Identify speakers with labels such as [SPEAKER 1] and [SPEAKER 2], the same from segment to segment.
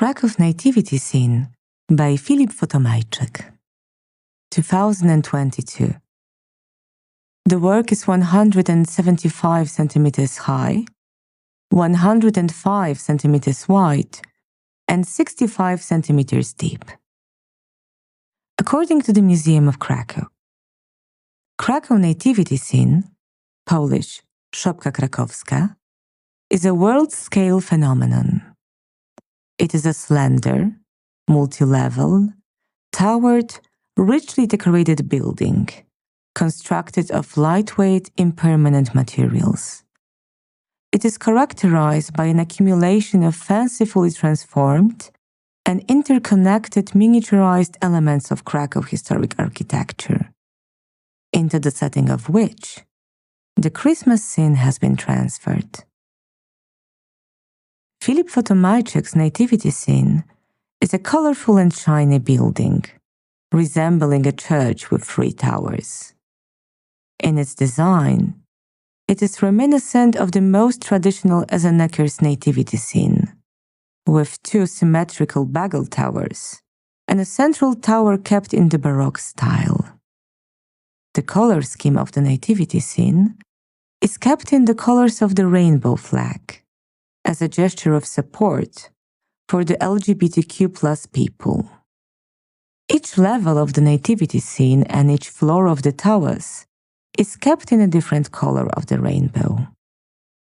[SPEAKER 1] Kraków Nativity Scene by Filip Fotomajczyk. 2022. The work is 175 centimeters high, 105 centimeters wide, and 65 centimeters deep. According to the Museum of Kraków, Kraków Nativity Scene, Polish Szopka Krakowska, is a world-scale phenomenon. It is a slender, multi-level, towered, richly decorated building constructed of lightweight, impermanent materials. It is characterized by an accumulation of fancifully transformed and interconnected miniaturized elements of Kraków historic architecture, into the setting of which the Christmas scene has been transferred. Filip Fotomajczyk's nativity scene is a colorful and shiny building, resembling a church with 3 towers. In its design, it is reminiscent of the most traditional Ezenekier's nativity scene, with 2 symmetrical bagel towers and a central tower kept in the Baroque style. The color scheme of the nativity scene is kept in the colors of the rainbow flag, as a gesture of support for the LGBTQ+ people. Each level of the nativity scene and each floor of the towers is kept in a different color of the rainbow.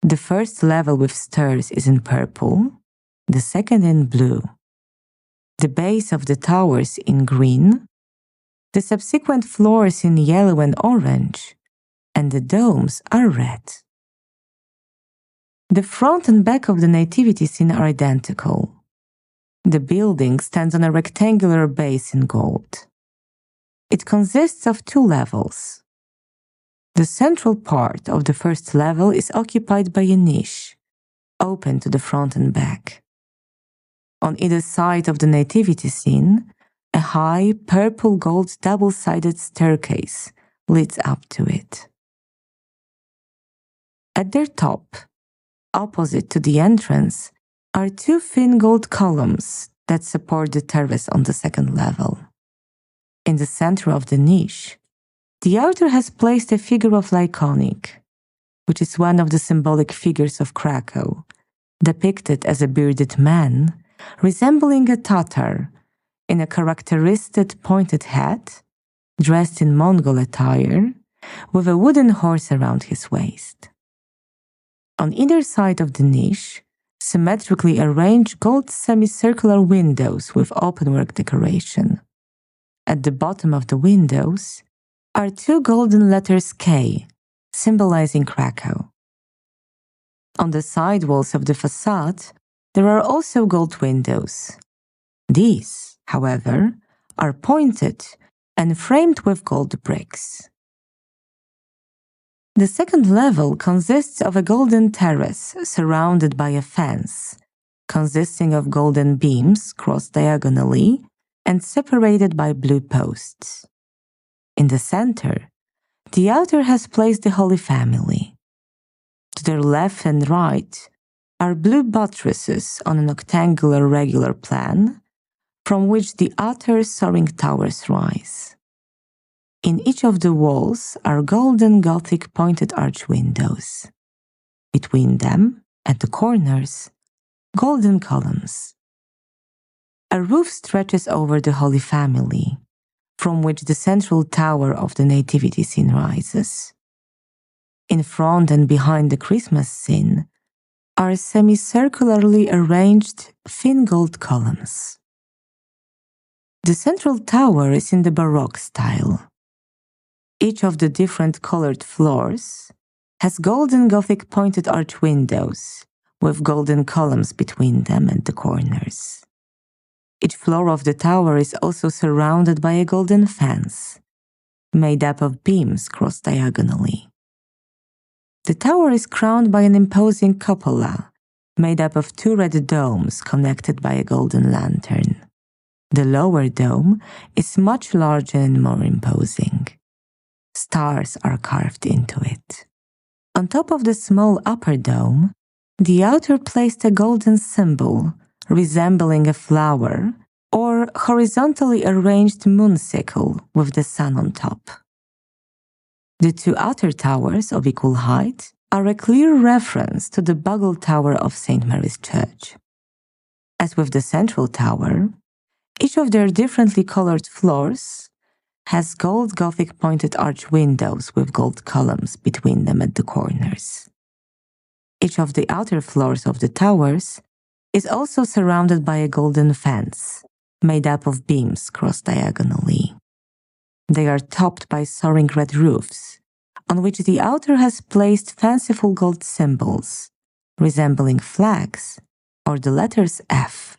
[SPEAKER 1] The first level with stairs is in purple, the second in blue, the base of the towers in green, the subsequent floors in yellow and orange, and the domes are red. The front and back of the nativity scene are identical. The building stands on a rectangular base in gold. It consists of 2 levels. The central part of the first level is occupied by a niche, open to the front and back. On either side of the nativity scene, a high purple-gold double-sided staircase leads up to it. At their top, opposite to the entrance, are 2 thin gold columns that support the terrace on the second level. In the center of the niche, the author has placed a figure of Lykonik, which is one of the symbolic figures of Kraków, depicted as a bearded man resembling a Tatar in a characteristic pointed hat, dressed in Mongol attire, with a wooden horse around his waist. On either side of the niche, symmetrically arranged gold semicircular windows with openwork decoration. At the bottom of the windows are 2 golden letters K, symbolizing Kraków. On the side walls of the facade, there are also gold windows. These, however, are pointed and framed with gold bricks. The second level consists of a golden terrace surrounded by a fence, consisting of golden beams crossed diagonally and separated by blue posts. In the center, the author has placed the Holy Family. To their left and right are blue buttresses on an octangular regular plan, from which the outer soaring towers rise. In each of the walls are golden Gothic pointed arch windows. Between them, at the corners, golden columns. A roof stretches over the Holy Family, from which the central tower of the nativity scene rises. In front and behind the Christmas scene are semicircularly arranged thin gold columns. The central tower is in the Baroque style. Each of the different colored floors has golden Gothic pointed arch windows with golden columns between them and the corners. Each floor of the tower is also surrounded by a golden fence, made up of beams crossed diagonally. The tower is crowned by an imposing cupola, made up of 2 red domes connected by a golden lantern. The lower dome is much larger and more imposing. Stars are carved into it. On top of the small upper dome, the author placed a golden symbol resembling a flower, or horizontally arranged moon sickle with the sun on top. The two outer towers of equal height are a clear reference to the Bugle Tower of St. Mary's Church. As with the central tower, each of their differently colored floors has gold Gothic pointed arch windows with gold columns between them at the corners. Each of the outer floors of the towers is also surrounded by a golden fence made up of beams crossed diagonally. They are topped by soaring red roofs, on which the outer has placed fanciful gold symbols, resembling flags or the letters F